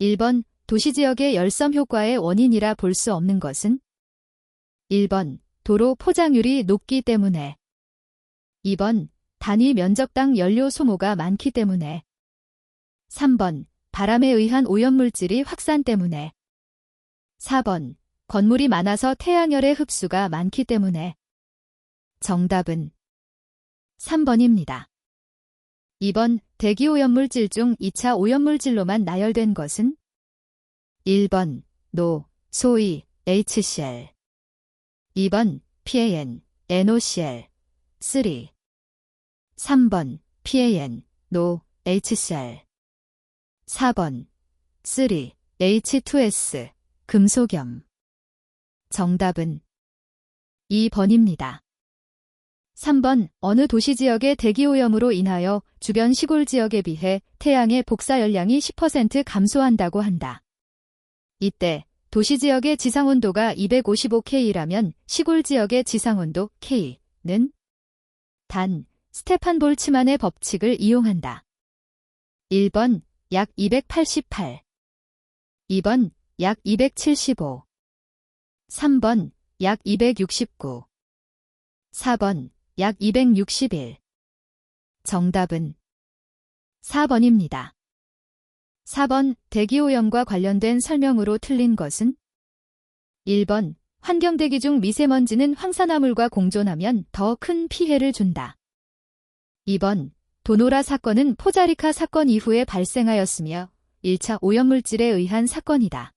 1번 도시지역의 열섬 효과의 원인이라 볼 수 없는 것은? 1번 도로 포장률이 높기 때문에. 2번 단위 면적당 연료 소모가 많기 때문에. 3번 바람에 의한 오염물질이 확산 때문에. 4번 건물이 많아서 태양열의 흡수가 많기 때문에. 정답은 3번입니다. 2번 대기오염물질 중 2차 오염물질로만 나열된 것은? 1번 노, 소이, HCl. 2번 PAN, NOCl, 3. 3번 PAN, 노, HCl. 4번 3. H2S, 금소겸. 정답은 2번입니다. 3번 어느 도시지역의 대기오염으로 인하여 주변 시골 지역에 비해 태양의 복사열량이 10% 감소한다고 한다. 이때 도시지역의 지상온도가 255K라면 시골 지역의 지상온도 K는 단 스테판 볼츠만의 법칙을 이용한다. 1번 약 288, 2번 약 275, 3번 약 269, 4번 약 261. 정답은 4번입니다. 4번 대기오염과 관련된 설명으로 틀린 것은? 1번 환경대기 중 미세먼지는 황산화물과 공존하면 더 큰 피해를 준다. 2번 도노라 사건은 포자리카 사건 이후에 발생하였으며 1차 오염물질에 의한 사건이다.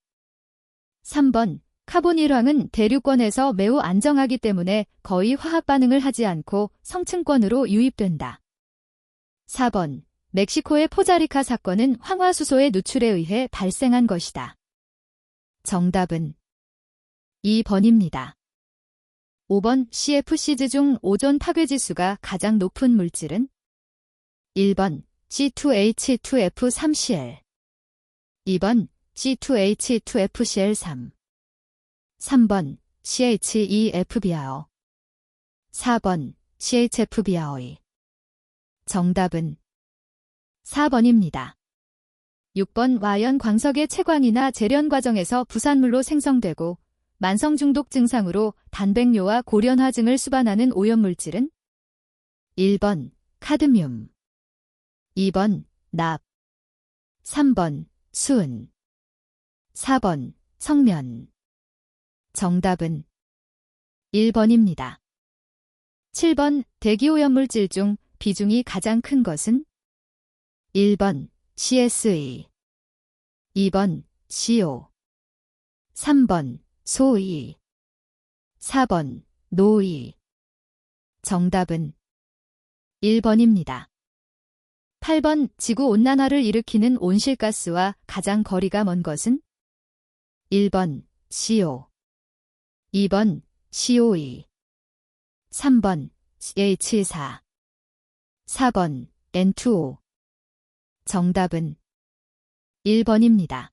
3번 카본일황은 대류권에서 매우 안정하기 때문에 거의 화학 반응을 하지 않고 성층권으로 유입된다. 4번 멕시코의 포자리카 사건은 황화수소의 누출에 의해 발생한 것이다. 정답은 2번입니다. 5번 CFC즈 중 오존 파괴지수가 가장 높은 물질은? 1번 C2H2F3Cl, 2번 C2H2FCl3, 3번 CHEFBr, 4번 CHFBr. 정답은 4번입니다. 6번 와연 광석의 채광이나 재련 과정에서 부산물로 생성되고 만성 중독 증상으로 단백뇨와 고련화증을 수반하는 오염물질은? 1번 카드뮴, 2번 납, 3번 수은, 4번 성면. 정답은 1번입니다. 7번 대기오염물질 중 비중이 가장 큰 것은? 1번 CSE, 2번 CO, 3번 소E, 4번 노E. 정답은 1번입니다. 8번 지구온난화를 일으키는 온실가스와 가장 거리가 먼 것은? 1번 CO, 2번 COE, 3번 CH4, 4번 N2O. 정답은 1번입니다.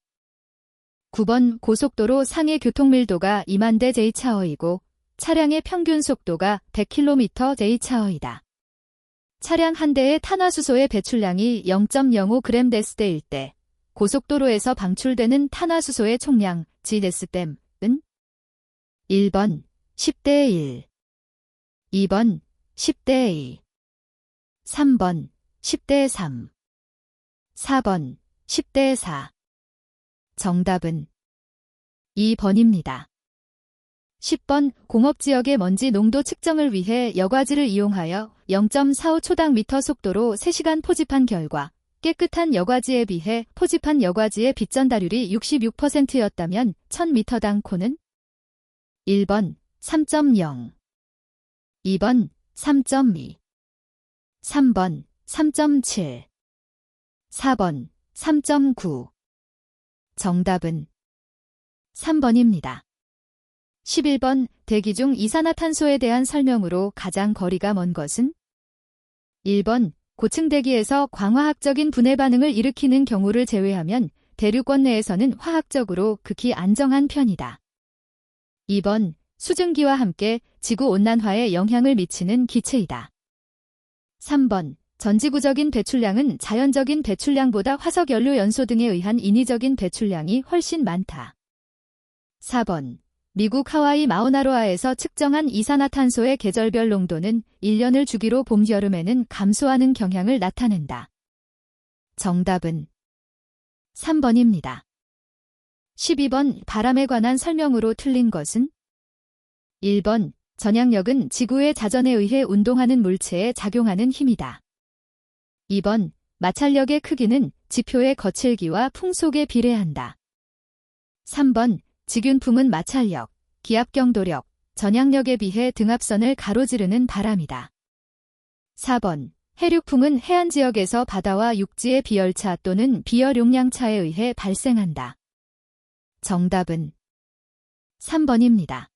9번 고속도로 상해 교통밀도가 2만 대 j/h이고 차량의 평균 속도가 100km j/h이다. 차량 한 대의 탄화수소의 배출량이 0.05g/d일 때 고속도로에서 방출되는 탄화수소의 총량 GDS댐은? 1번 10대 1, 2번 10대 2, 3번 10대 3, 4번 10대 4. 정답은 2번입니다. 10번 공업지역의 먼지 농도 측정을 위해 여과지를 이용하여 0.45초당 미터 속도로 3시간 포집한 결과 깨끗한 여과지에 비해 포집한 여과지의 빗전달률이 66%였다면 1000m당 코는? 1번 3.0, 2번 3.2, 3번 3.7, 4번 3.9. 정답은 3번입니다. 11번 대기 중 이산화탄소에 대한 설명으로 가장 거리가 먼 것은? 1번 고층 대기에서 광화학적인 분해 반응을 일으키는 경우를 제외하면 대류권 내에서는 화학적으로 극히 안정한 편이다. 2번 수증기와 함께 지구온난화에 영향을 미치는 기체이다. 3번 전지구적인 배출량은 자연적인 배출량보다 화석연료 연소 등에 의한 인위적인 배출량이 훨씬 많다. 4번. 미국 하와이 마우나로아에서 측정한 이산화탄소의 계절별 농도는 1년을 주기로 봄, 여름에는 감소하는 경향을 나타낸다. 정답은 3번입니다. 12번. 바람에 관한 설명으로 틀린 것은? 1번. 전향력은 지구의 자전에 의해 운동하는 물체에 작용하는 힘이다. 2번. 마찰력의 크기는 지표의 거칠기와 풍속에 비례한다. 3번. 직윤풍은 마찰력, 기압경도력, 전향력에 비해 등압선을 가로지르는 바람이다. 4번. 해륙풍은 해안지역에서 바다와 육지의 비열차 또는 비열용량차에 의해 발생한다. 정답은 3번입니다.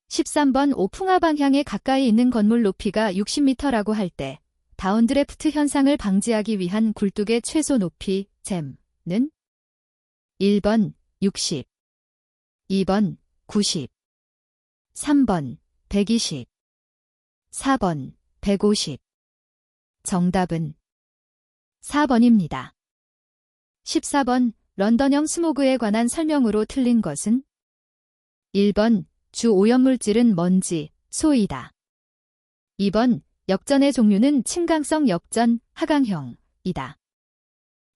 13번. 오풍화 방향에 가까이 있는 건물 높이가 60m라고 할 때 다운드래프트 현상을 방지하기 위한 굴뚝의 최소 높이, 잼는? 1번 60, 2번 90, 3번 120, 4번 150. 정답은 4번입니다. 14번. 런던형 스모그에 관한 설명으로 틀린 것은? 1번. 주 오염물질은 먼지, 소이다. 2번. 역전의 종류는 침강성 역전, 하강형이다.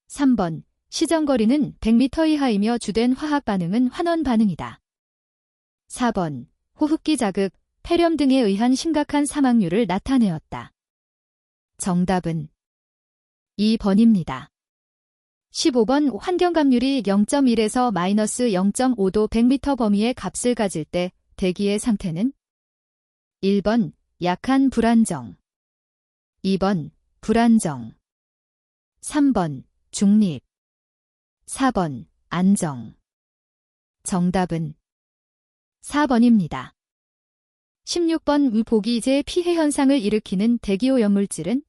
3번. 시정거리는 100m 이하이며 주된 화학 반응은 환원 반응이다. 4번. 호흡기 자극, 폐렴 등에 의한 심각한 사망률을 나타내었다. 정답은 2번입니다. 15번. 환경감률이 0.1에서 마이너스 0.5도 100m 범위의 값을 가질 때 대기의 상태는? 1번. 약한 불안정, 2번. 불안정, 3번. 중립, 4번. 안정. 정답은 4번입니다. 16번. 보기제 피해 현상을 일으키는 대기오염물질은?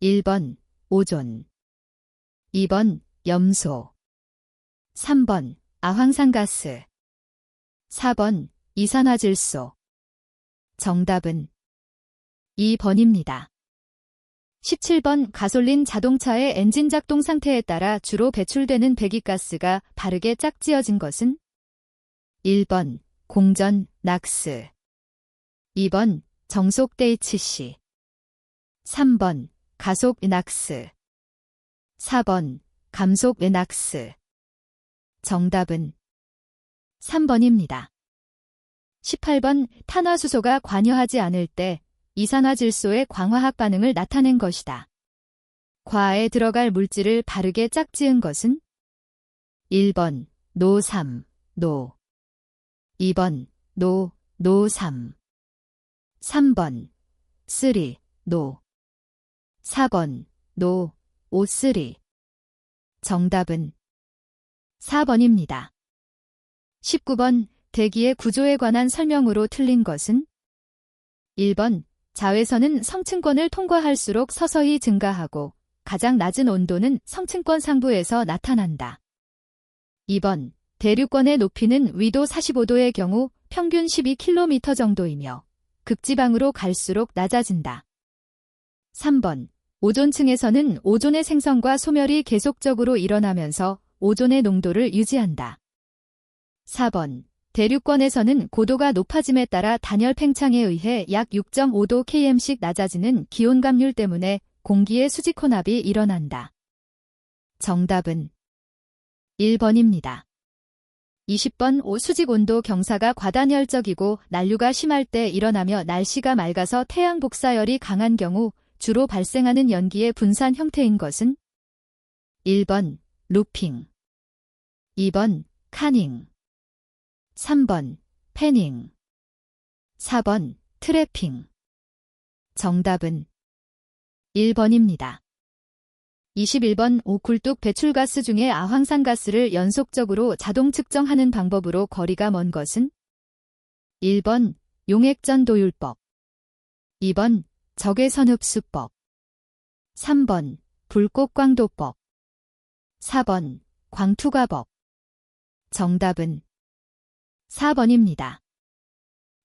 1번. 오존, 2번. 염소, 3번. 아황산가스, 4번. 이산화질소. 정답은 2번입니다. 17번. 가솔린 자동차의 엔진 작동 상태에 따라 주로 배출되는 배기가스가 바르게 짝지어진 것은? 1번. 공전, 낙스, 2번. 정속 DHC, 3번. 가속 낙스, 4번. 감속 낙스. 정답은 3번입니다. 18번. 탄화수소가 관여하지 않을 때 이산화질소의 광화학 반응을 나타낸 것이다. 과에 들어갈 물질을 바르게 짝지은 것은? 1번. 노3, 노, 2번. 노, 노3, 3번. 쓰리, 노, 4번. 노, O3. 정답은 4번입니다. 19번. 대기의 구조에 관한 설명으로 틀린 것은? 1번. 자외선은 성층권을 통과할수록 서서히 증가하고 가장 낮은 온도는 성층권 상부에서 나타난다. 2번. 대륙권의 높이는 위도 45도의 경우 평균 12km 정도이며 극지방으로 갈수록 낮아진다. 3번. 오존층에서는 오존의 생성과 소멸이 계속적으로 일어나면서 오존의 농도를 유지한다. 4번. 대륙권에서는 고도가 높아짐에 따라 단열 팽창에 의해 약 6.5도 km씩 낮아지는 기온 감률 때문에 공기의 수직 혼합이 일어난다. 정답은 1번입니다. 20번. 수직 온도 경사가 과단열적이고 난류가 심할 때 일어나며 날씨가 맑아서 태양 복사열이 강한 경우 주로 발생하는 연기의 분산 형태인 것은? 1번. 루핑, 2번. 카닝, 3번. 패닝, 4번. 트래핑. 정답은 1번입니다. 21번. 굴뚝 배출가스 중에 아황산가스를 연속적으로 자동 측정하는 방법으로 거리가 먼 것은? 1번. 용액전 도율법, 2번. 적외선흡수법, 3번. 불꽃광도법, 4번. 광투과법. 정답은 4번입니다.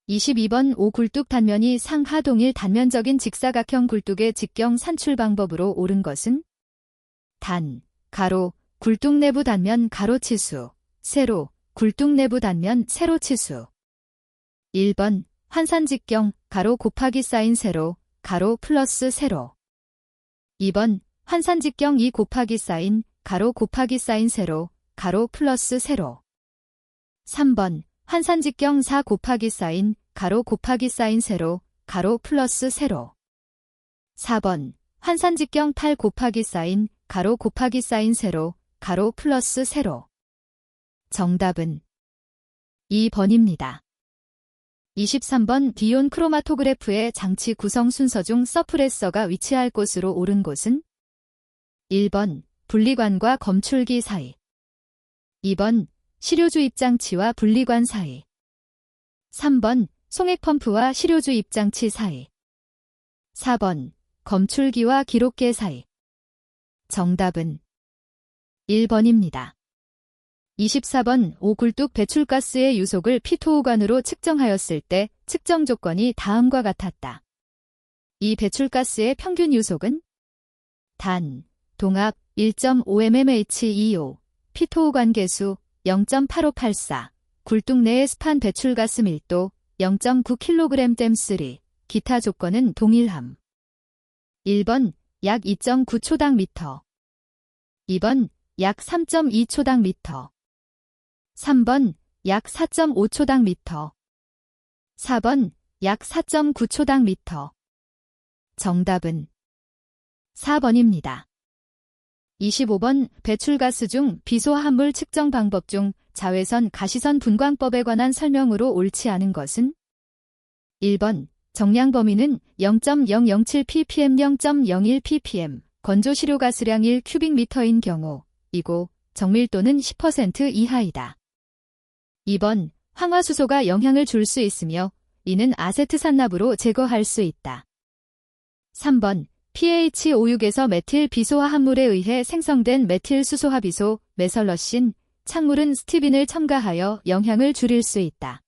22번 오굴뚝 단면이 상하 동일 단면적인 직사각형 굴뚝의 직경 산출 방법으로 옳은 것은 단, 가로, 굴뚝 내부 단면 가로 치수, 세로, 굴뚝 내부 단면 세로 치수. 1번 환산직경 가로 곱하기 사인 세로, 가로 플러스 세로. 2번 환산직경 2 곱하기 사인, 가로 곱하기 사인 세로, 가로 플러스 세로. 3번 환산직경 4 곱하기 사인, 가로 곱하기 사인 세로, 가로 플러스 세로. 4번 환산직경 8 곱하기 사인, 가로 곱하기 사인 세로, 가로 플러스 세로. 정답은 2번입니다. 23번 비온 크로마토그래프의 장치 구성 순서 중 서프레서가 위치할 곳으로 옳은 곳은 1번 분리관과 검출기 사이. 2번 시료주 입장치와 분리관 사이. 3번 송액펌프와 시료주 입장치 사이. 4번 검출기와 기록계 사이. 정답은 1번입니다. 24번 오굴뚝 배출가스의 유속을 피토호관으로 측정하였을 때 측정 조건이 다음과 같았다. 이 배출가스의 평균 유속은 단, 동압 1.5mmHg2O, 피토호관 계수 0.8584, 굴뚝 내의 습한 배출가스 밀도 0.9kg/3, 기타 조건은 동일함. 1번 약 2.9초당 미터. 2번 약 3.2초당 미터. 3번 약 4.5초당 미터. 4번 약 4.9초당 미터. 정답은 4번입니다. 25번 배출가스 중 비소화합물 측정 방법 중 자외선 가시선 분광법에 관한 설명으로 옳지 않은 것은 1번 정량 범위는 0.007 ppm 0.01 ppm 건조 시료가스량 1큐빅미터인 경우 이고 정밀도는 10% 이하이다. 2번 황화수소가 영향을 줄 수 있으며 이는 아세트산납으로 제거할 수 있다. 3번 pH 5,6에서 메틸 비소화합물에 의해 생성된 메틸 수소화비소, 메설러신, 착물은 스티빈을 첨가하여 영향을 줄일 수 있다.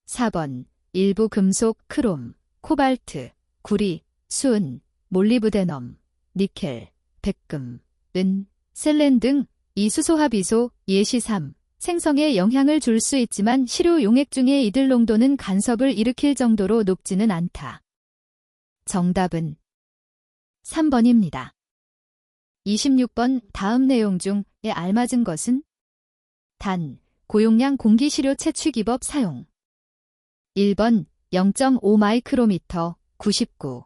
4번 일부 금속, 크롬, 코발트, 구리, 수은, 몰리브데넘, 니켈, 백금, 은, 셀렌 등 이 수소화비소, 예시3, 생성에 영향을 줄 수 있지만 시료 용액 중에 이들 농도는 간섭을 일으킬 정도로 높지는 않다. 정답은 3번입니다. 26번 다음 내용 중에 알맞은 것은 단, 고용량 공기시료 채취기법 사용. 1번 0.5 마이크로미터 99.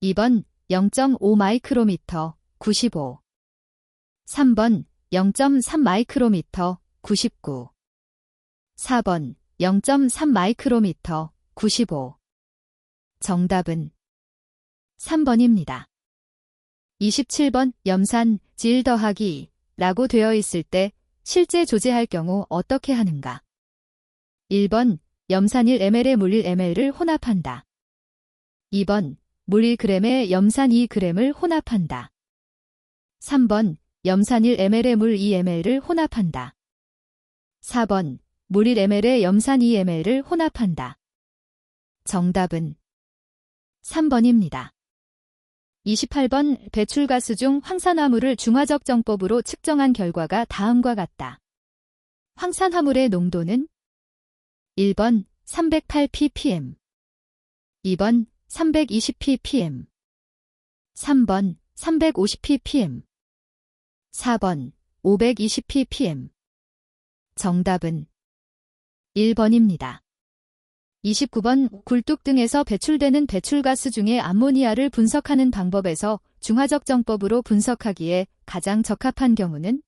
2번 0.5 마이크로미터 95. 3번 0.3 마이크로미터 99. 4번 0.3 마이크로미터 95. 정답은 3번입니다. 27번 염산, 질 더하기 라고 되어 있을 때 실제 조제할 경우 어떻게 하는가? 1번 염산 1ml에 물 1ml를 혼합한다. 2번 물 1g에 염산 2g을 혼합한다. 3번 염산 1ml에 물 2ml를 혼합한다. 4번 물 1ml에 염산 2ml를 혼합한다. 정답은 3번입니다. 28번 배출가스 중 황산화물을 중화적 정법으로 측정한 결과가 다음과 같다. 황산화물의 농도는 1번 308 ppm, 2번 320 ppm, 3번 350 ppm, 4번 520 ppm. 정답은 1번입니다. 29번 굴뚝 등에서 배출되는 배출가스 중에 암모니아를 분석하는 방법에서 중화적 정법으로 분석하기에 가장 적합한 경우는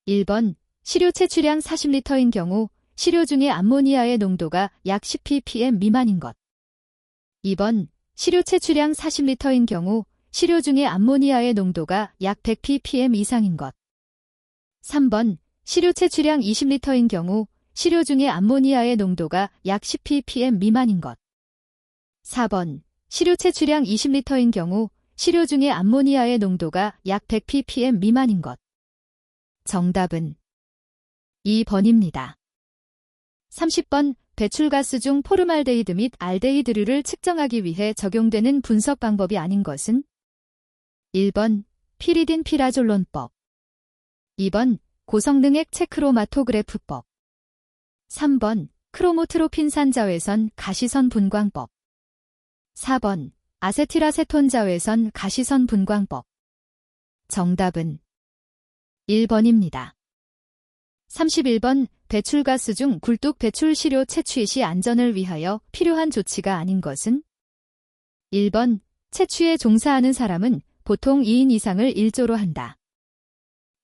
1번 시료 채취량 40리터인 경우 시료 중에 암모니아의 농도가 약 10 ppm 미만인 것. 2번 시료 채취량 40리터인 경우 시료 중에 암모니아의 농도가 약 100 ppm 이상인 것. 3번 시료 채취량 20리터인 경우 시료 중에 암모니아의 농도가 약 10 ppm 미만인 것. 4번 시료 채취량 20리터인 경우 시료 중에 암모니아의 농도가 약 100 ppm 미만인 것. 정답은 2번입니다. 30번 배출가스 중 포름알데히드 및 알데히드류를 측정하기 위해 적용되는 분석 방법이 아닌 것은? 1번 피리딘 피라졸론법 2번 고성능액 체크로마토그래프법 3번 크로모트로핀 산자외선 가시선 분광법 4번 아세틸아세톤 자외선 가시선 분광법. 정답은 1번입니다. 31번 배출가스 중 굴뚝 배출 시료 채취 시 안전을 위하여 필요한 조치가 아닌 것은? 1번 채취에 종사하는 사람은 보통 2인 이상을 일조로 한다.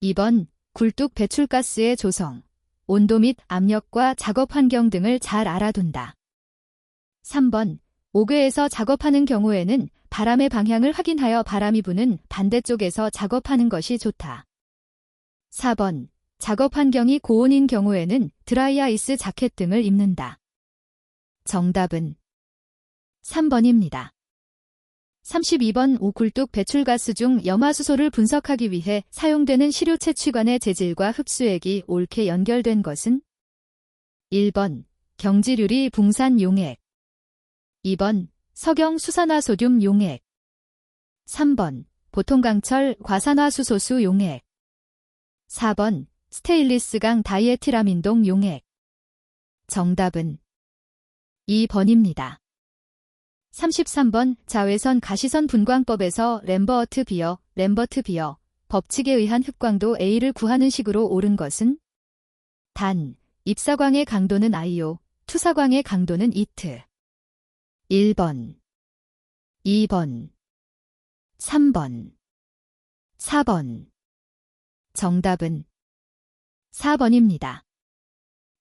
2번 굴뚝 배출가스의 조성, 온도 및 압력과 작업 환경 등을 잘 알아둔다. 3번 옥외에서 작업하는 경우에는 바람의 방향을 확인하여 바람이 부는 반대쪽에서 작업하는 것이 좋다. 4번 작업 환경이 고온인 경우에는 드라이아이스 자켓 등을 입는다. 정답은 3번입니다. 32번 오굴뚝 배출가스 중 염화수소를 분석하기 위해 사용되는 시료 채취관의 재질과 흡수액이 옳게 연결된 것은? 1번 경지유리 붕산 용액 2번 석영 수산화소듐 용액 3번 보통강철 과산화수소수 용액 4번 스테인리스강 다이에틸아민동 용액. 정답은 2번입니다. 33번 자외선 가시선 분광법에서 램버트 비어 법칙에 의한 흑광도 A를 구하는 식으로 옳은 것은? 단, 입사광의 강도는 I요, 투사광의 강도는 이트. 1번, 2번, 3번, 4번. 정답은 4번입니다.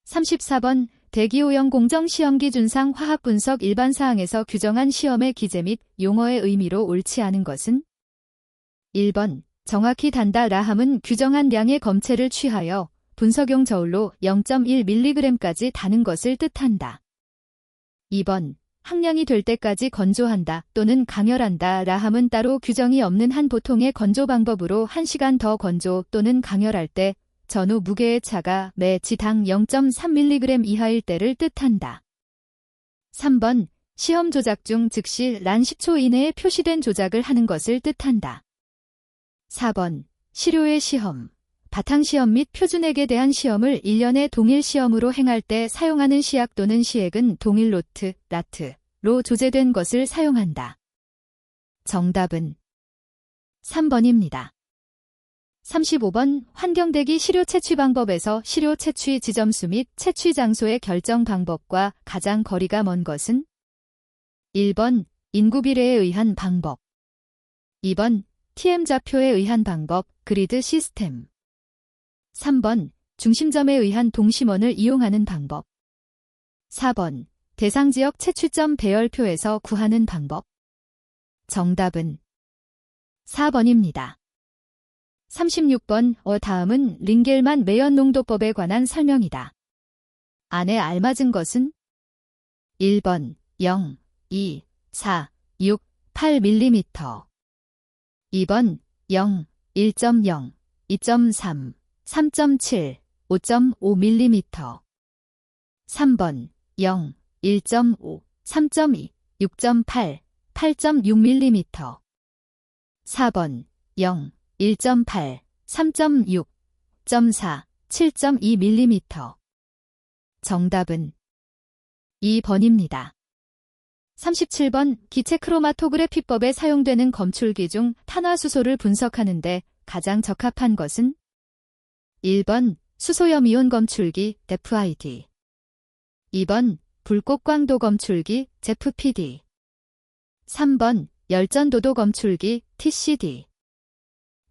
34번 대기오염 공정시험기 준상 화학분석 일반사항에서 규정한 시험의 기재 및 용어의 의미로 옳지 않은 것은? 1번 정확히 단다 라함은 규정한 량의 검체를 취하여 분석용 저울로 0.1mg까지 다는 것을 뜻한다. 2번 항량이 될 때까지 건조한다 또는 강열한다 라함은 따로 규정이 없는 한 보통의 건조 방법으로 1시간 더 건조 또는 강열할 때 전후 무게의 차가 매 지당 0.3mg 이하일 때를 뜻한다. 3번 시험 조작 중 즉시 란 10초 이내에 표시된 조작을 하는 것을 뜻한다. 4번 시료의 시험, 바탕시험 및 표준액에 대한 시험을 1년의 동일 시험으로 행할 때 사용하는 시약 또는 시액은 동일 라트로 조제된 것을 사용한다. 정답은 3번입니다. 35번 환경대기 시료 채취 방법에서 시료 채취 지점수 및 채취 장소의 결정 방법과 가장 거리가 먼 것은? 1번 인구 비례에 의한 방법 2번 TM 좌표에 의한 방법 그리드 시스템 3번 중심점에 의한 동심원을 이용하는 방법 4번 대상지역 채취점 배열표에서 구하는 방법. 정답은 4번입니다. 36번 다음은 링겔만 매연 농도법에 관한 설명이다. 안에 알맞은 것은? 1번 0, 2, 4, 6, 8mm 2번 0, 1.0, 2.3, 3.7, 5.5mm 3번 0, 1.5, 3.2, 6.8, 8.6mm 4번 0, 1.8, 3.6, 6.4, 7.2mm. 정답은 2번입니다. 37번 기체 크로마토그래피법에 사용되는 검출기 중 탄화수소를 분석하는 데 가장 적합한 것은? 1번 수소염이온 검출기 DFID 2번 불꽃광도 검출기 ZFPD 3번 열전도도 검출기 TCD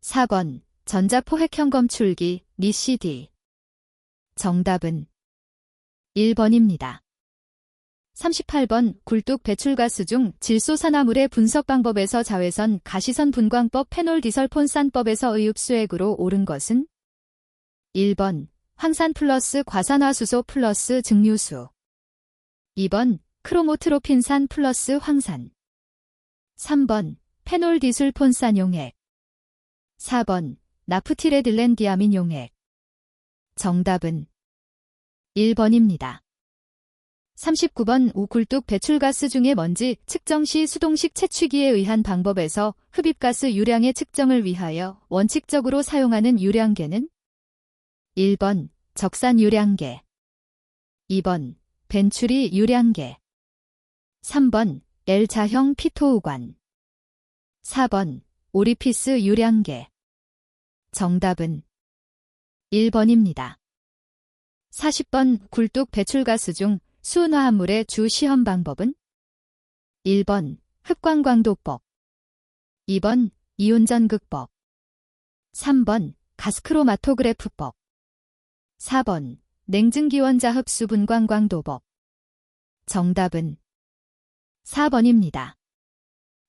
4번 전자포획형 검출기 NICD. 정답은 1번입니다. 38번 굴뚝 배출가스 중 질소산화물의 분석 방법에서 자외선 가시선 분광법 페놀디설폰산법에서 의흡수액으로 옳은 것은? 1번 황산 플러스 과산화수소 플러스 증류수 2번 크로모트로핀산 플러스 황산 3번 페놀디술폰산 용액 4번 나프티레딜렌디아민 용액. 정답은 1번입니다. 39번 우굴뚝 배출가스 중의 먼지 측정 시 수동식 채취기에 의한 방법에서 흡입가스 유량의 측정을 위하여 원칙적으로 사용하는 유량계는 1번 적산 유량계, 2번 벤추리 유량계, 3번 L자형 피토우관, 4번 오리피스 유량계. 정답은 1번입니다. 40번 굴뚝 배출가스 중 수은화합물의 주 시험 방법은 1번 흡광광도법, 2번 이온전극법, 3번 가스크로마토그래프법, 4번 냉증기원자 흡수 분광광도법. 정답은 4번입니다.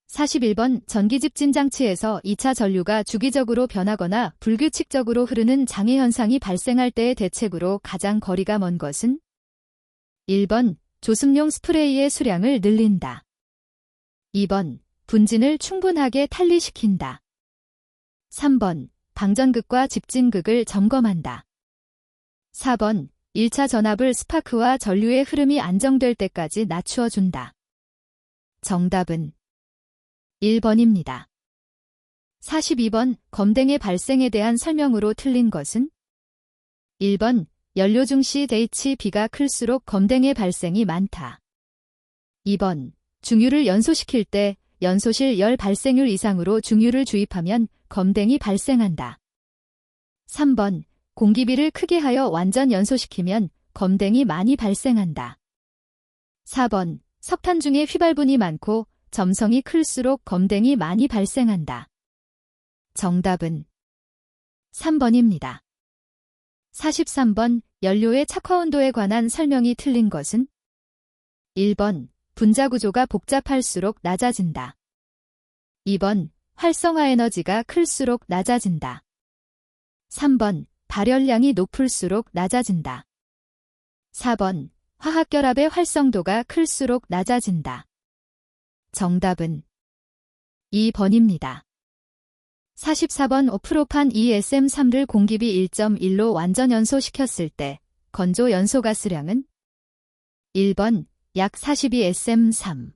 41번 전기집진 장치에서 2차 전류가 주기적으로 변하거나 불규칙적으로 흐르는 장애 현상이 발생할 때의 대책으로 가장 거리가 먼 것은 1번 조습용 스프레이의 수량을 늘린다. 2번 분진을 충분하게 탈리시킨다. 3번 방전극과 집진극을 점검한다. 4번 1차 전압을 스파크와 전류의 흐름이 안정될 때까지 낮추어준다. 정답은 1번입니다. 42번 검댕의 발생에 대한 설명으로 틀린 것은 1번 연료 중시 HB가 클수록 검댕의 발생이 많다. 2번 중유를 연소시킬 때 연소실 열 발생률 이상으로 중유를 주입하면 검댕이 발생한다. 3번 공기비를 크게 하여 완전 연소시키면 검댕이 많이 발생한다. 4번 석탄 중에 휘발분이 많고 점성이 클수록 검댕이 많이 발생한다. 정답은 3번입니다. 43번 연료의 착화온도에 관한 설명이 틀린 것은 1번 분자구조가 복잡할수록 낮아진다. 2번 활성화 에너지가 클수록 낮아진다. 3번 발열량이 높을수록 낮아진다. 4번 화학결합의 활성도가 클수록 낮아진다. 정답은 2번입니다. 44번 프로판 2SM3를 공기비 1.1로 완전 연소시켰을 때 건조 연소가스량은 1번 약 42SM3,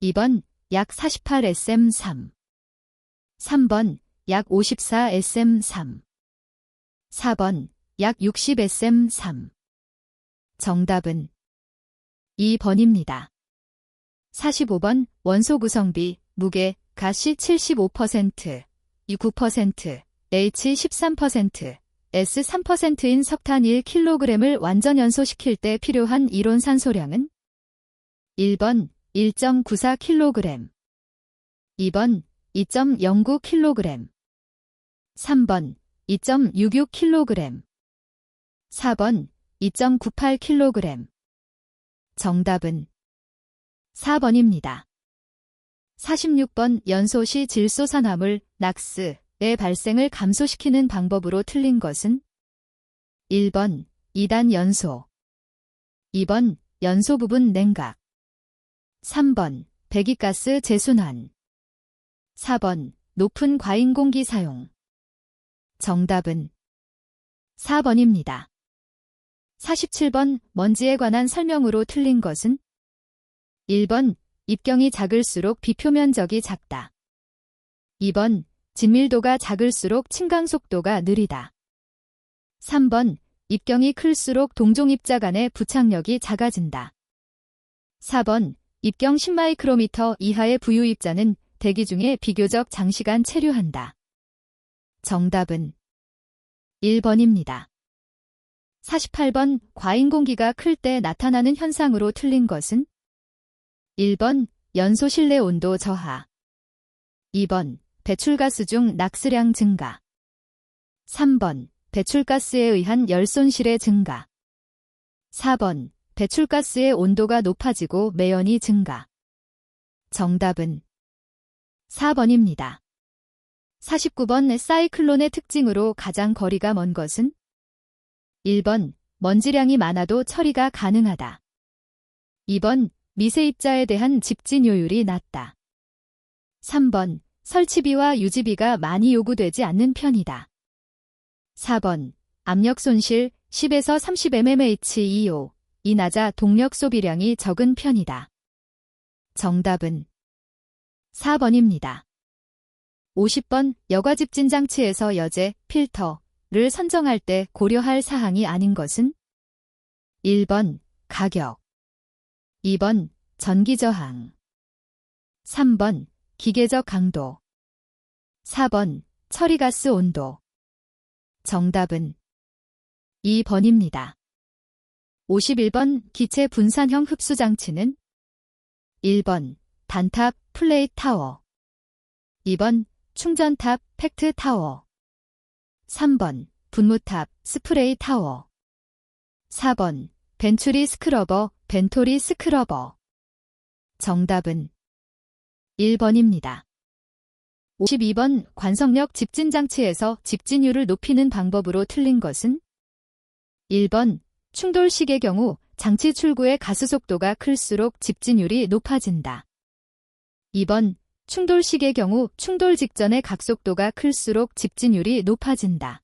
2번 약 48SM3, 3번 약 54SM3, 4번 약 60SM3. 정답은 2번입니다. 45번 원소 구성비, 무게, 가시 75%, 이 9%, H 13%, S 3%인 석탄 1kg을 완전 연소시킬 때 필요한 이론 산소량은 1번 1.94kg, 2번 2.09kg, 3번 2.66kg, 4번 2.98kg. 정답은 4번입니다. 46번 연소시 질소산화물, 낙스의 발생을 감소시키는 방법으로 틀린 것은 1번 2단 연소, 2번 연소 부분 냉각, 3번 배기가스 재순환, 4번 높은 과잉공기 사용. 정답은 4번입니다. 47번 먼지에 관한 설명으로 틀린 것은 1번 입경이 작을수록 비표면적이 작다. 2번 진밀도가 작을수록 침강 속도가 느리다. 3번 입경이 클수록 동종입자 간의 부착력이 작아진다. 4번 입경 10마이크로미터 이하의 부유입자는 대기 중에 비교적 장시간 체류한다. 정답은 1번입니다. 48번 과잉공기가 클 때 나타나는 현상으로 틀린 것은 1번 연소 실내 온도 저하, 2번 배출가스 중 낙스량 증가, 3번 배출가스에 의한 열 손실의 증가, 4번 배출가스의 온도가 높아지고 매연이 증가. 정답은 4번입니다. 49번 사이클론의 특징으로 가장 거리가 먼 것은 1번 먼지량이 많아도 처리가 가능하다. 2번 미세입자에 대한 집진효율이 낮다. 3번 설치비와 유지비가 많이 요구되지 않는 편이다. 4번 압력 손실 10에서 30 mmHg/호 낮아 동력 소비량이 적은 편이다. 정답은 4번입니다. 50번 여과집진 장치에서 여제, 필터를 선정할 때 고려할 사항이 아닌 것은? 1번 가격, 2번 전기저항, 3번 기계적 강도, 4번 처리가스 온도. 정답은 2번입니다. 51번 기체 분산형 흡수장치는? 1번 단탑 플레이트 타워, 2번 충전탑 팩트 타워, 3번 분무탑 스프레이 타워, 4번 벤츄리 스크러버 벤토리 스크러버. 정답은 1번입니다. 52번 관성력 집진장치에서 집진율을 높이는 방법으로 틀린 것은? 1번 충돌식의 경우 장치 출구의 가스속도가 클수록 집진율이 높아진다. 2번 충돌식의 경우 충돌 직전의 각속도가 클수록 집진율이 높아진다.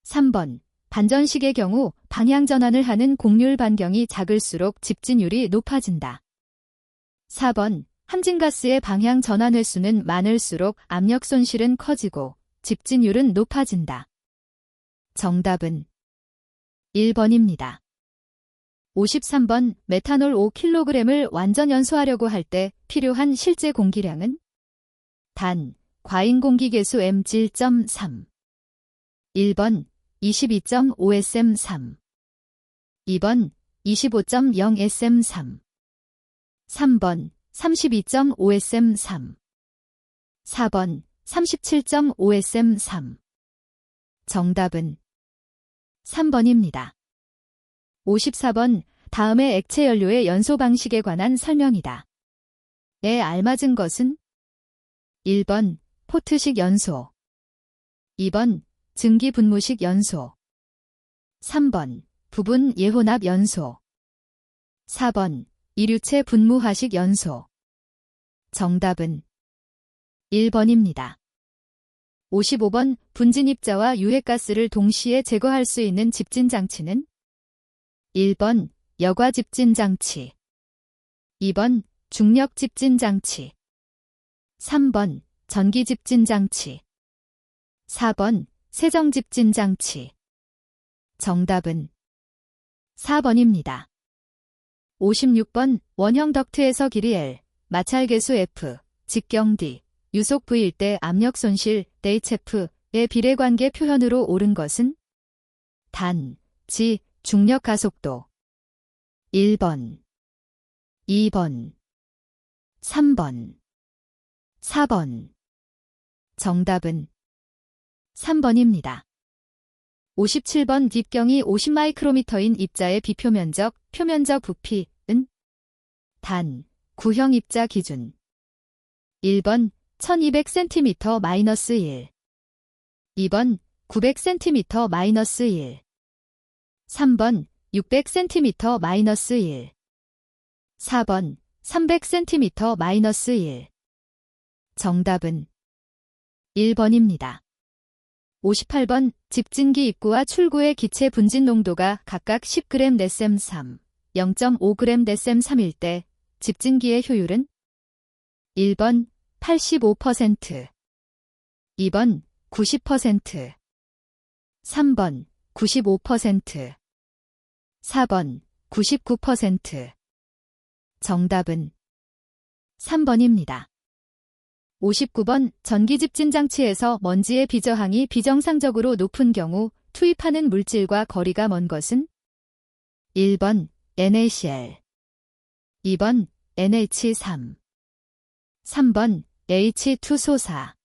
3번 반전식의 경우 방향 전환을 하는 곡률 반경이 작을수록 집진율이 높아진다. 4번 함진가스의 방향 전환 횟수는 많을수록 압력 손실은 커지고 집진율은 높아진다. 정답은 1번입니다. 53번 메탄올 5kg을 완전 연소하려고 할 때 필요한 실제 공기량은? 단, 과잉 공기계수 M7.3. 1번 22.5sm3, 2번 25.0sm3, 3번 32.5sm3, 4번 37.5sm3. 정답은 3번입니다. 54번 다음의 액체 연료의 연소 방식에 관한 설명이다. 에 알맞은 것은? 1번 포트식 연소, 2번 증기 분무식 연소, 3번 부분 예혼합 연소, 4번 이류체 분무화식 연소. 정답은 1번입니다. 55번 분진입자와 유해가스를 동시에 제거할 수 있는 집진장치는? 1번 여과집진장치, 2번 중력집진장치, 3번 전기집진장치, 4번 세정집진장치. 정답은 4번입니다. 56번 원형 덕트에서 길이 L, 마찰계수 F, 직경 D, 유속 V일 때 압력 손실 HF의 비례관계 표현으로 옳은 것은? 단, 지, 중력 가속도. 1번, 2번, 3번, 4번. 정답은 3번입니다. 57번 딥경이 50마이크로미터인 입자의 비표면적, 표면적 부피은? 단, 구형 입자 기준. 1번 1200cm-1, 2번 900cm-1, 3번 600cm-1, 4번 300cm-1. 정답은 1번입니다. 58번 집진기 입구와 출구의 기체 분진 농도가 각각 10g 데셈 3, 0.5g 데셈 3일 때 집진기의 효율은? 1번 85%, 2번 90%, 3번 95%, 4번 99%. 정답은 3번입니다. 59번 전기집진장치에서 먼지의 비저항이 비정상적으로 높은 경우 투입하는 물질과 거리가 먼 것은? 1번 NaCl, 2번 NH3, 3번 H2소사,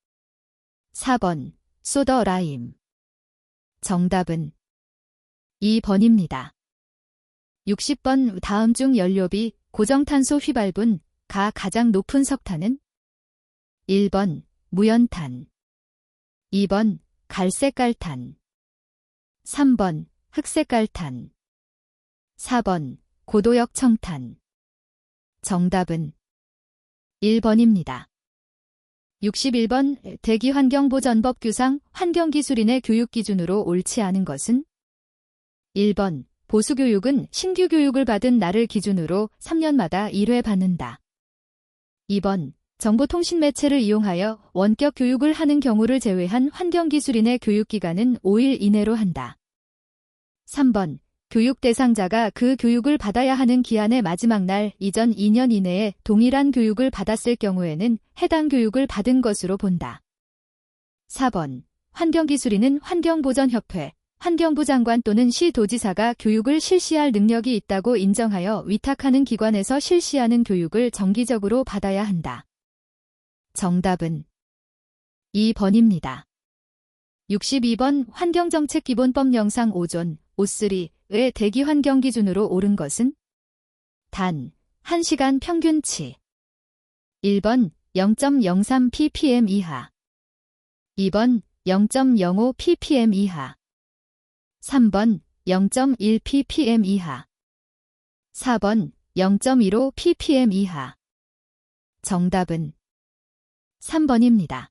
4번 소더라임. 정답은 2번입니다. 60번 다음 중 연료비, 고정탄소 휘발분, 가 가장 높은 석탄은? 1번 무연탄, 2번 갈색갈탄, 3번 흑색갈탄, 4번 고도역 청탄. 정답은 1번입니다. 61번 대기환경보전법 규상 환경기술인의 교육기준으로 옳지 않은 것은? 1번 보수교육은 신규 교육을 받은 날을 기준으로 3년마다 1회 받는다. 2번. 정보통신 매체를 이용하여 원격 교육을 하는 경우를 제외한 환경기술인의 교육기간은 5일 이내로 한다. 3번. 교육 대상자가 그 교육을 받아야 하는 기한의 마지막 날 이전 2년 이내에 동일한 교육을 받았을 경우에는 해당 교육을 받은 것으로 본다. 4번. 환경기술인은 환경보전협회, 환경부 장관 또는 시도지사가 교육을 실시할 능력이 있다고 인정하여 위탁하는 기관에서 실시하는 교육을 정기적으로 받아야 한다. 정답은 2번입니다. 62번 환경정책기본법 영상 5존 5.3의 대기환경 기준으로 옳은 것은? 단, 1시간 평균치. 1번 0.03 ppm 이하. 2번 0.05 ppm 이하. 3번 0.1 ppm 이하. 4번 0.15 ppm 이하. 정답은 3번입니다.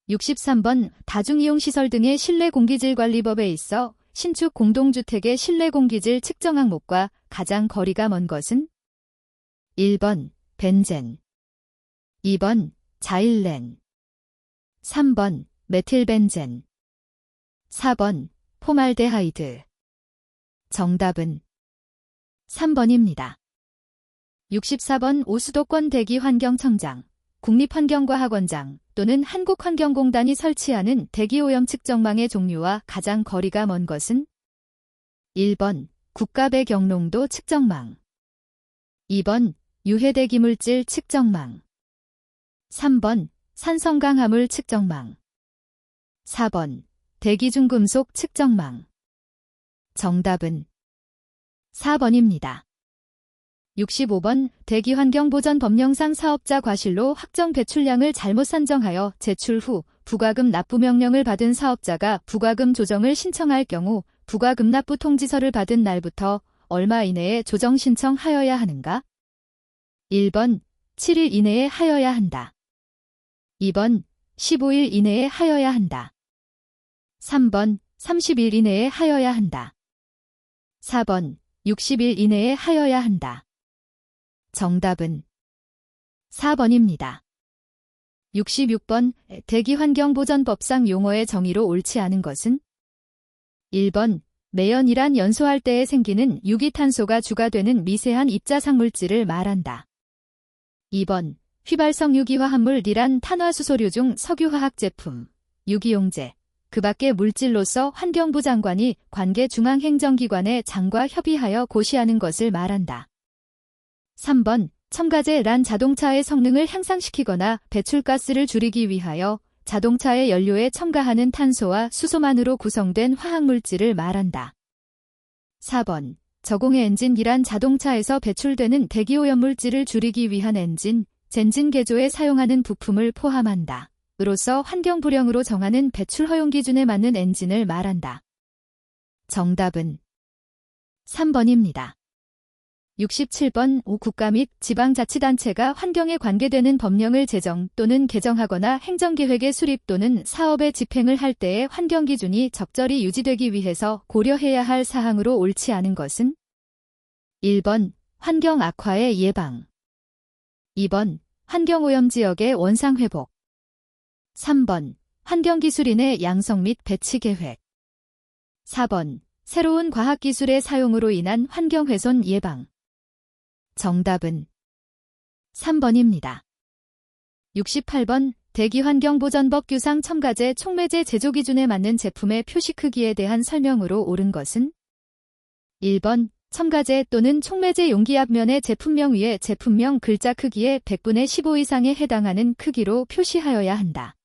63번 다중이용시설 등의 실내공기질관리법에 있어 신축 공동주택의 실내공기질 측정 항목과 가장 거리가 먼 것은? 1번 벤젠, 2번 자일렌, 3번 메틸벤젠, 4번 포말데하이드. 정답은 3번입니다. 64번 오수도권 대기환경청장, 국립환경과학원장 또는 한국환경공단이 설치하는 대기오염 측정망의 종류와 가장 거리가 먼 것은? 1번 국가배경농도 측정망, 2번 유해대기물질 측정망, 3번 산성강화물 측정망, 4번 대기중금속 측정망. 정답은 4번입니다. 65번 대기환경보전법령상 사업자 과실로 확정 배출량을 잘못 산정하여 제출 후 부과금 납부 명령을 받은 사업자가 부과금 조정을 신청할 경우 부과금 납부 통지서를 받은 날부터 얼마 이내에 조정 신청하여야 하는가? 1번 7일 이내에 하여야 한다. 2번 15일 이내에 하여야 한다. 3번 30일 이내에 하여야 한다. 4번 60일 이내에 하여야 한다. 정답은 4번입니다. 66번 대기환경보전법상 용어의 정의로 옳지 않은 것은? 1번 매연이란 연소할 때에 생기는 유기탄소가 주가 되는 미세한 입자상물질을 말한다. 2번 휘발성 유기화합물이란 탄화수소류 중 석유화학 제품, 유기용제, 그 밖의 물질로서 환경부 장관이 관계 중앙행정기관의 장과 협의하여 고시하는 것을 말한다. 3번 첨가제란 자동차의 성능을 향상시키거나 배출가스를 줄이기 위하여 자동차의 연료에 첨가하는 탄소와 수소만으로 구성된 화학물질을 말한다. 4번 저공해 엔진이란 자동차에서 배출되는 대기오염물질을 줄이기 위한 엔진, 젠진 개조에 사용하는 부품을 포함한다. 으로서 환경부령으로 정하는 배출 허용 기준에 맞는 엔진을 말한다. 정답은 3번입니다. 67번 국가 및 지방자치단체가 환경에 관계되는 법령을 제정 또는 개정하거나 행정계획의 수립 또는 사업의 집행을 할 때의 환경기준이 적절히 유지되기 위해서 고려해야 할 사항으로 옳지 않은 것은? 1번 환경 악화의 예방, 2번 환경오염 지역의 원상회복, 3번 환경기술인의 양성 및 배치 계획, 4번 새로운 과학기술의 사용으로 인한 환경훼손 예방. 정답은 3번입니다. 68번 대기환경보전법 규상 첨가제 촉매제 제조 기준에 맞는 제품의 표시 크기에 대한 설명으로 옳은 것은? 1번 첨가제 또는 촉매제 용기 앞면의 제품명 위에 제품명 글자 크기의 100분의 15 이상에 해당하는 크기로 표시하여야 한다.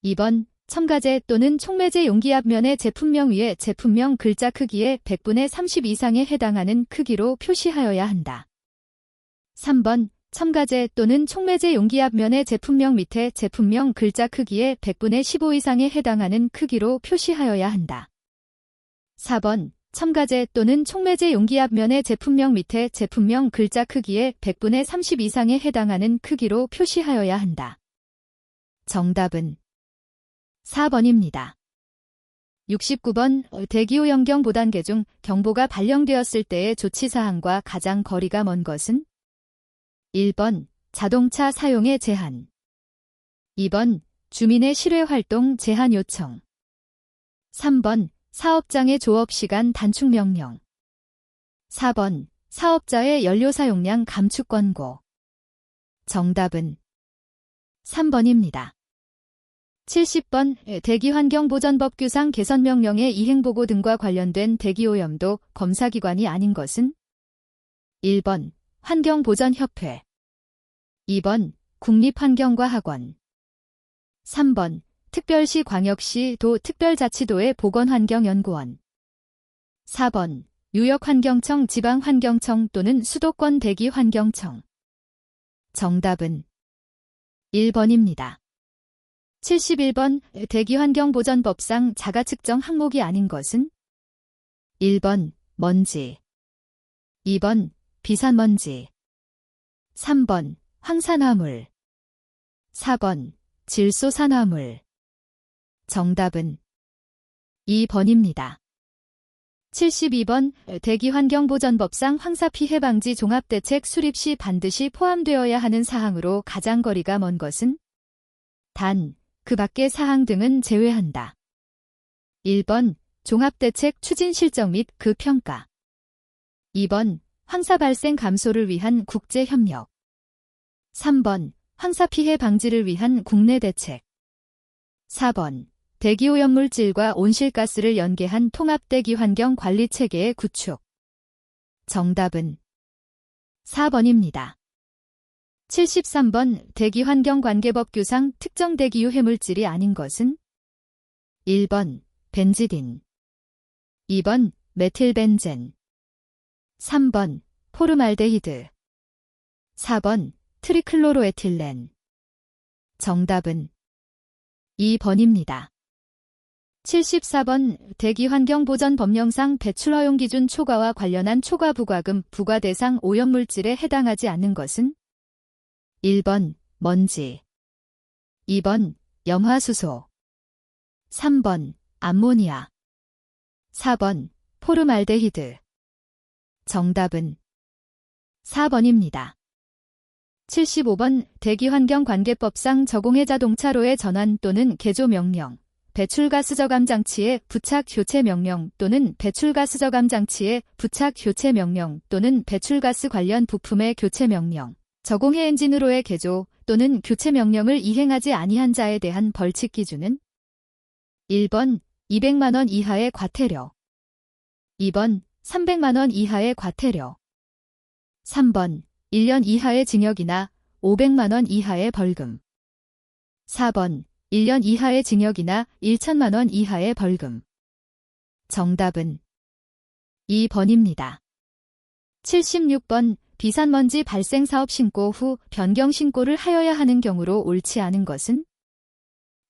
2번 첨가제 또는 촉매제 용기 앞면의 제품명 위에 제품명 글자 크기의 100분의 30 이상에 해당하는 크기로 표시하여야 한다. 3번 첨가제 또는 촉매제 용기 앞면의 제품명 밑에 제품명 글자 크기의 100분의 15 이상에 해당하는 크기로 표시하여야 한다. 4번 첨가제 또는 촉매제 용기 앞면의 제품명 밑에 제품명 글자 크기의 100분의 30 이상에 해당하는 크기로 표시하여야 한다. 정답은 4번입니다. 69번 대기오염경 보단계 중 경보가 발령되었을 때의 조치사항과 가장 거리가 먼 것은? 1번 자동차 사용의 제한. 2번 주민의 실외활동 제한 요청. 3번 사업장의 조업시간 단축 명령. 4번 사업자의 연료 사용량 감축 권고. 정답은 3번입니다. 70번 대기환경보전법 규상 개선명령의 이행보고 등과 관련된 대기오염도 검사기관이 아닌 것은? 1번 환경보전협회. 2번 국립환경과학원. 3번 특별시 광역시 도 특별자치도의 보건환경연구원. 4번 유역환경청 지방환경청 또는 수도권 대기환경청. 정답은 1번입니다. 71번 대기환경보전법상 자가측정 항목이 아닌 것은? 1번 먼지. 2번 비산먼지. 3번 황산화물. 4번 질소산화물. 정답은 2번입니다. 72번 대기환경보전법상 황사피해 방지 종합대책 수립 시 반드시 포함되어야 하는 사항으로 가장 거리가 먼 것은? 단, 그 밖의 사항 등은 제외한다. 1번 종합대책 추진 실적 및 그 평가. 2번 황사 발생 감소를 위한 국제협력. 3번 황사피해 방지를 위한 국내 대책. 4번 대기오염물질과 온실가스를 연계한 통합대기환경관리체계의 구축. 정답은 4번입니다. 73번 대기환경관계법규상 특정 대기유해물질이 아닌 것은? 1번 벤지딘. 2번 메틸벤젠. 3번 포르말데히드. 4번 트리클로로에틸렌. 정답은 2번입니다. 74번 대기환경보전법령상 배출 허용 기준 초과와 관련한 초과 부과금 부과 대상 오염물질에 해당하지 않는 것은? 1번 먼지. 2번 염화수소. 3번 암모니아. 4번 포르말데히드. 정답은 4번입니다. 75번 대기환경관계법상 저공해 자동차로의 전환 또는 개조 명령, 배출가스 저감 장치의 부착 교체 명령 또는 배출가스 저감 장치의 부착 교체 명령 또는 배출가스 관련 부품의 교체 명령, 저공해 엔진으로의 개조 또는 교체 명령을 이행하지 아니한 자에 대한 벌칙 기준은? 1번 200만 원 이하의 과태료. 2번 300만 원 이하의 과태료. 3번 1년 이하의 징역이나 500만 원 이하의 벌금. 4번 1년 이하의 징역이나 1천만 원 이하의 벌금. 정답은 2번입니다. 76번 비산먼지 발생 사업 신고 후 변경 신고를 하여야 하는 경우로 옳지 않은 것은?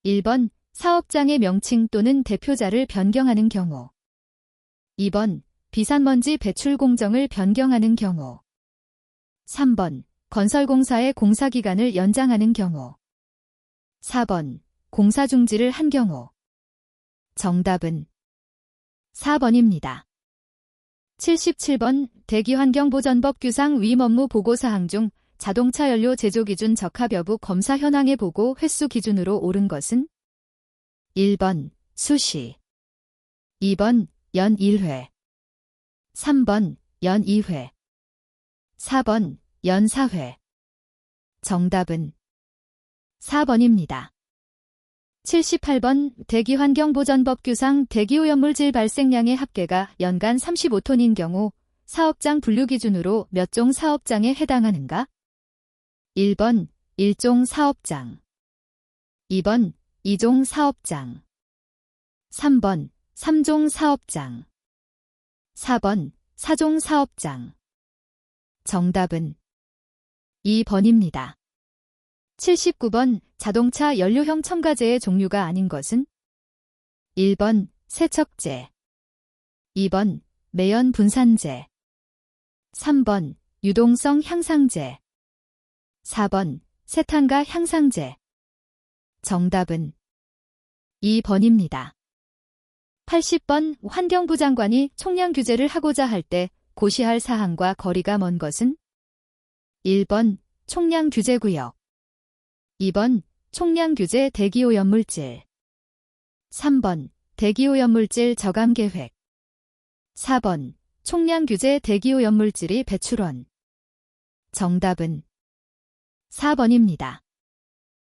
1번 사업장의 명칭 또는 대표자를 변경하는 경우. 2번 비산먼지 배출 공정을 변경하는 경우. 3번 건설공사의 공사기간을 연장하는 경우. 4번 공사 중지를 한 경우. 정답은 4번입니다. 77번 대기환경보전법규상 위 업무 보고사항 중 자동차 연료 제조 기준 적합 여부 검사 현황의 보고 횟수 기준으로 옳은 것은? 1번 수시. 2번 연 1회. 3번 연 2회. 4번 연 4회. 정답은 4번입니다. 78번 대기환경보전법규상 대기오염물질 발생량의 합계가 연간 35톤인 경우 사업장 분류 기준으로 몇 종 사업장에 해당하는가? 1번 1종 사업장. 2번 2종 사업장. 3번 3종 사업장. 4번 4종 사업장. 정답은 2번입니다. 79번 자동차 연료형 첨가제의 종류가 아닌 것은? 1번 세척제. 2번 매연 분산제. 3번 유동성 향상제. 4번 세탄가 향상제. 정답은 2번입니다. 80번 환경부 장관이 총량 규제를 하고자 할 때 고시할 사항과 거리가 먼 것은? 1번 총량 규제 구역, 2번 총량 규제 대기오염물질, 3번 대기오염물질 저감 계획, 4번 총량 규제 대기오염물질이 배출원. 정답은 4번입니다.